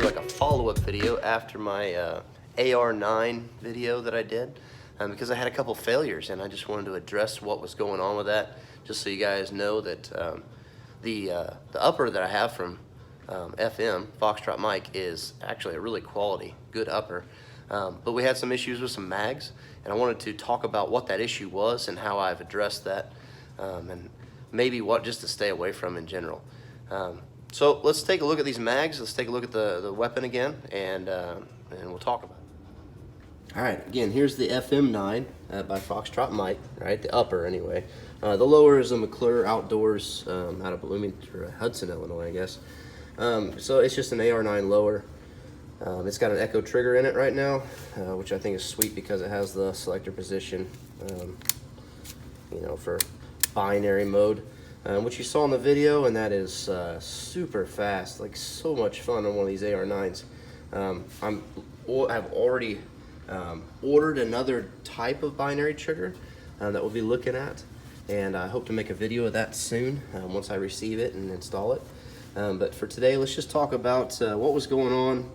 like a follow-up video after my AR9 video that I did because I had a couple failures and I just wanted to address what was going on with that, just so you guys know that the upper that I have from FM, Foxtrot Mike, is actually a really quality, good upper. But we had some issues with some mags, and I wanted to talk about what that issue was and how I've addressed that, and maybe what just to stay away from in general. So let's take a look at these mags. Let's take a look at the weapon again, and we'll talk about it. All right, again, here's the FM9 by Foxtrot Mike, right? The upper, anyway. The lower is a McClure Outdoors out of Bloomington, Hudson, Illinois, I guess. So it's just an AR9 lower. It's got an echo trigger in it right now, which I think is sweet because it has the selector position, you know, for binary mode, which you saw in the video, and that is super fast, like so much fun on one of these AR9s. I've already ordered another type of binary trigger that we'll be looking at, and I hope to make a video of that soon once I receive it and install it. But for today, let's just talk about what was going on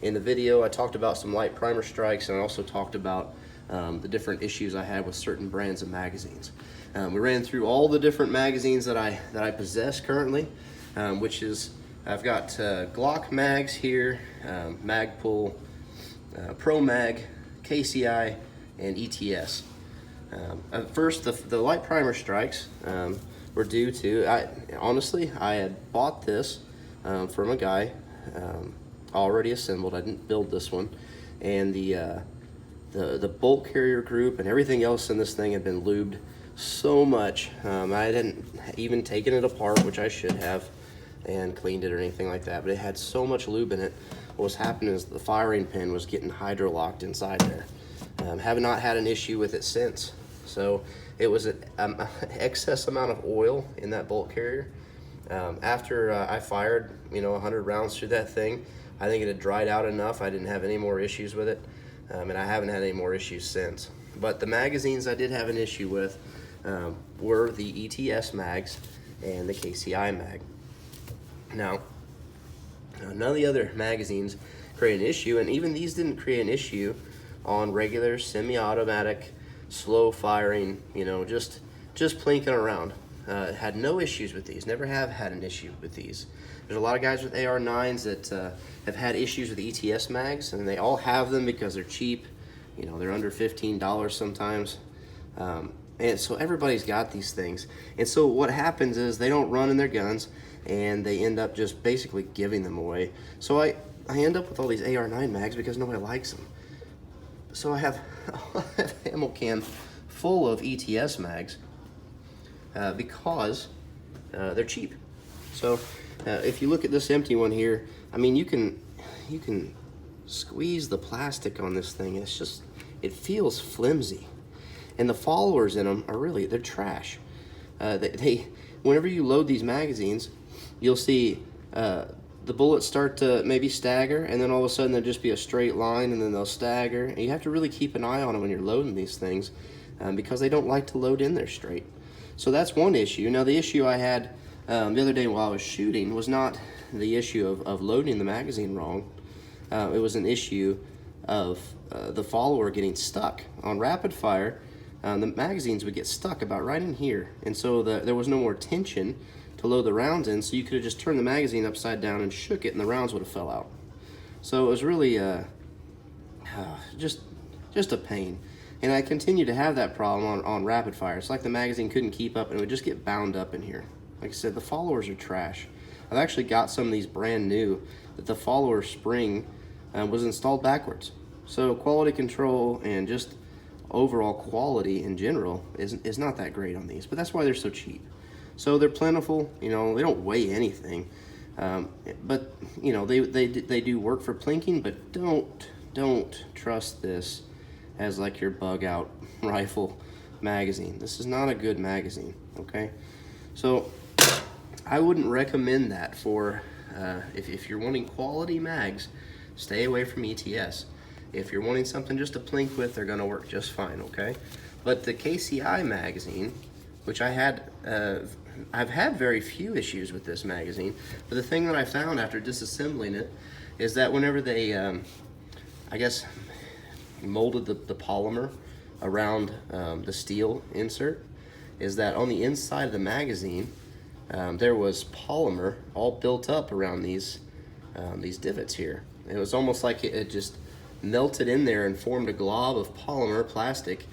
in the video. I talked about some light primer strikes, and I also talked about the different issues I had with certain brands of magazines. We ran through all the different magazines that I possess currently, which is, I've got Glock mags here, Magpul, Pro Mag, KCI, and ETS. First, the light primer strikes were due to, honestly, I had bought this from a guy already assembled. I didn't build this one, and the bolt carrier group and everything else in this thing had been lubed so much. I hadn't even taken it apart, which I should have, and cleaned it or anything like that, but it had so much lube in it. What was happening is the firing pin was getting hydrolocked inside there. Have not had an issue with it since. So it was an excess amount of oil in that bolt carrier. After I fired, 100 rounds through that thing, I think it had dried out enough. I didn't have any more issues with it, and I haven't had any more issues since. But the magazines I did have an issue with were the ETS mags and the KCI mag. Now, none of the other magazines create an issue, and even these didn't create an issue on regular semi-automatic, slow firing, just plinking around. Had no issues with these, never have had an issue with these. There's a lot of guys with AR9s that have had issues with ETS mags, and they all have them because they're cheap. They're under $15 sometimes. And so everybody's got these things. And so what happens is they don't run in their guns, and they end up just basically giving them away. So I end up with all these AR9 mags because nobody likes them. So I have an ammo can full of ETS mags because they're cheap. So if you look at this empty one here, you can squeeze the plastic on this thing. It feels flimsy. And the followers in them they're trash. Whenever you load these magazines, you'll see the bullets start to maybe stagger, and then all of a sudden there'll just be a straight line, and then they'll stagger. And you have to really keep an eye on them when you're loading these things because they don't like to load in there straight. So that's one issue. Now, the issue I had the other day while I was shooting was not the issue of loading the magazine wrong. It was an issue of the follower getting stuck. On rapid fire, the magazines would get stuck about right in here, and so there was no more tension to load the rounds in, so you could have just turned the magazine upside down and shook it, and the rounds would have fell out. So it was really just a pain. And I continue to have that problem on rapid fire. It's like the magazine couldn't keep up, and it would just get bound up in here. Like I said, the followers are trash. I've actually got some of these brand new that the follower spring was installed backwards. So quality control and just overall quality in general is not that great on these, but that's why they're so cheap. So they're plentiful, they don't weigh anything, but they do work for plinking. But don't trust this as like your bug out rifle magazine. This is not a good magazine, okay? So I wouldn't recommend that for if you're wanting quality mags, stay away from ETS. If you're wanting something just to plink with, they're gonna work just fine, okay? But the KCI magazine, which I've had very few issues with this magazine, but the thing that I found after disassembling it is that whenever they, I guess, molded the polymer around the steel insert, is that on the inside of the magazine, there was polymer all built up around these divots here. It was almost like it just melted in there and formed a glob of polymer plastic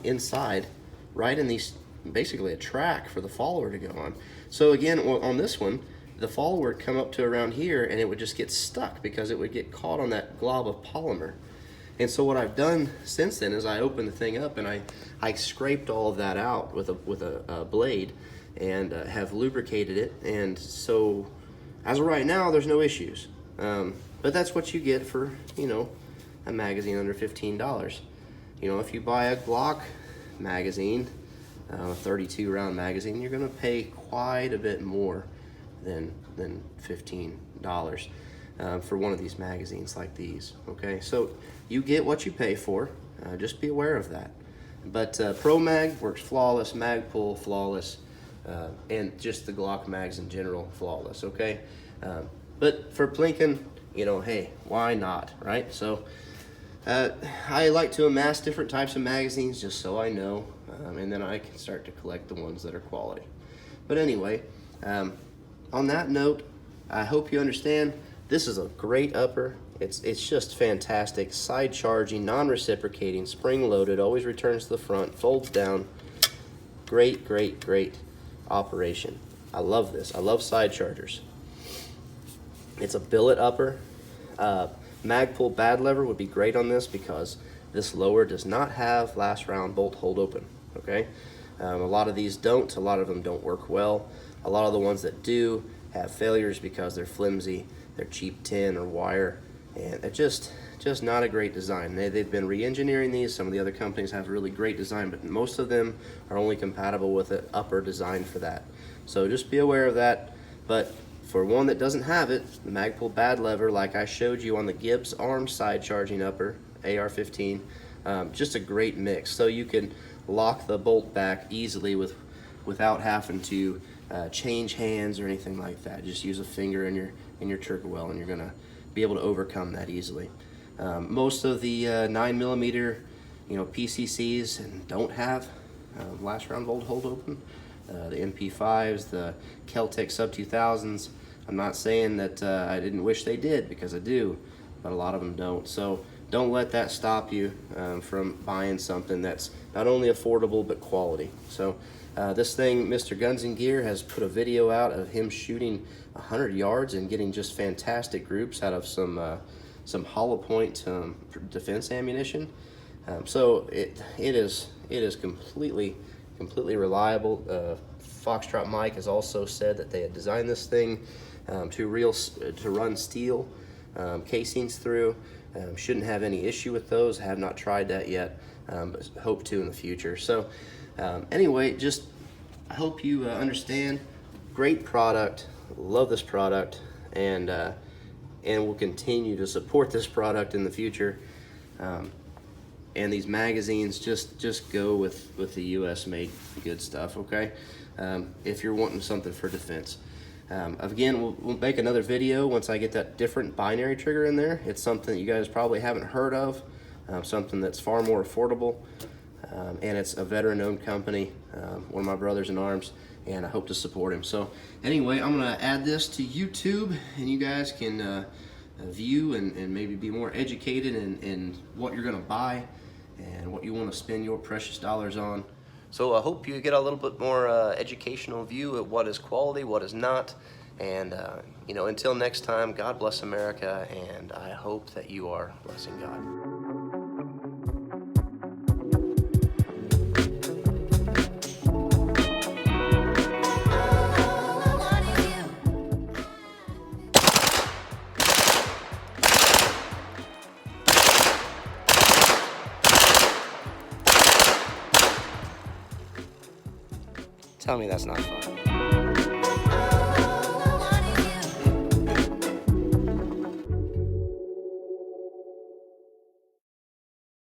inside, right in these, basically a track for the follower to go on. So again, on this one, the follower would come up to around here and it would just get stuck because it would get caught on that glob of polymer. And so what I've done since then is I opened the thing up and I scraped all of that out with a blade and have lubricated it. And so as of right now, there's no issues. But that's what you get for, you know, a magazine under $15. You know, if you buy a Glock magazine, a 32 round magazine, you're gonna pay quite a bit more than $15 for one of these magazines like these. Okay, so you get what you pay for. Just be aware of that. But Pro Mag works flawless, Magpul flawless, and just the Glock mags in general flawless. Okay, but for plinking, you know, hey, why not, right? So I like to amass different types of magazines just so I know, and then I can start to collect the ones that are quality. But anyway, on that note, I hope you understand this is a great upper. It's just fantastic. Side charging, non-reciprocating, spring loaded, always returns to the front, folds down. Great, great, great operation. I love this. I love side chargers. It's a billet upper. Magpul bad lever would be great on this because this lower does not have last round bolt hold open. Okay, a lot of these don't. A lot of them don't work well. A lot of the ones that do have failures because they're flimsy, they're cheap tin or wire, and they're just not a great design. They've been re-engineering these. Some of the other companies have really great design, but most of them are only compatible with an upper design for that. So just be aware of that. But for one that doesn't have it, the Magpul bad lever, like I showed you on the Gibbs arm side charging upper, AR-15, just a great mix. So you can lock the bolt back easily without having to change hands or anything like that. Just use a finger in your trigger well and you're gonna be able to overcome that easily. Most of the 9mm, you know, PCCs don't have last round bolt hold open. The MP5s, the Kel-Tec Sub 2000s. I'm not saying that I didn't wish they did, because I do, but a lot of them don't. So don't let that stop you from buying something that's not only affordable but quality. So this thing, Mr. Guns and Gear has put a video out of him shooting 100 yards and getting just fantastic groups out of some hollow point defense ammunition. So it is completely reliable. Foxtrot Mike has also said that they had designed this thing to run steel casings through. Shouldn't have any issue with those. Have not tried that yet, but hope to in the future. So anyway, just I hope you understand. Great product. Love this product, and we'll continue to support this product in the future. And these magazines just go with the U.S. made good stuff. Okay, if you're wanting something for defense. Again, we'll make another video once I get that different binary trigger in there. It's something that you guys probably haven't heard of, something that's far more affordable, and it's a veteran-owned company, one of my brothers in arms, and I hope to support him. So anyway, I'm gonna add this to YouTube, and you guys can view and maybe be more educated in what you're gonna buy and what you want to spend your precious dollars on. So I hope you get a little bit more educational view of what is quality, what is not. And you know, until next time, God bless America, and I hope that you are blessing God. Tell me that's not fun.